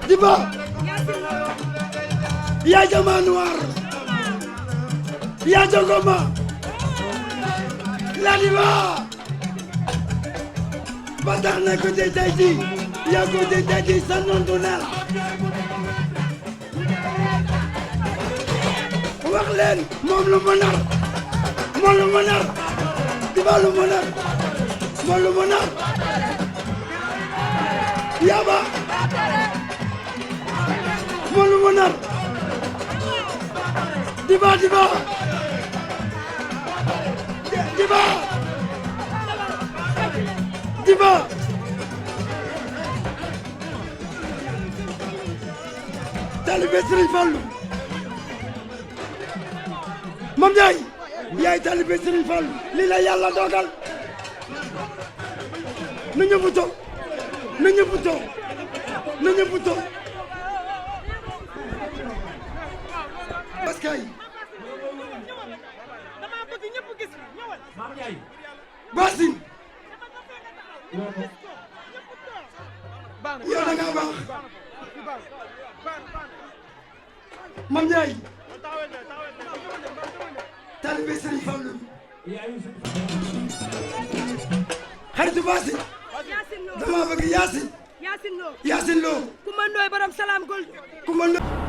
Diba yaa jama noir yaa jogoma la Diba ba tax na ko tey ji yaa ko tey ji sa nontu na la wax leen moom lu mu nar Diba lu mu nar moom lu mu nar yaba moom lu mu nar Diba taalibe Serigne Fallou Mame Ndiaye yaay taalibe Serigne Fallou lii la yàlla dogal na ñëpp toog parce que dama bëgg ñëpp gis ñëwal Mame Ndiaye Basine yow da nga baax Mame Ndiaye taalibe Serigne Fallou xaritu Basine dama bëgg Yacine Lo Kumba Ndoye borom Salam Gold Kumba Ndoye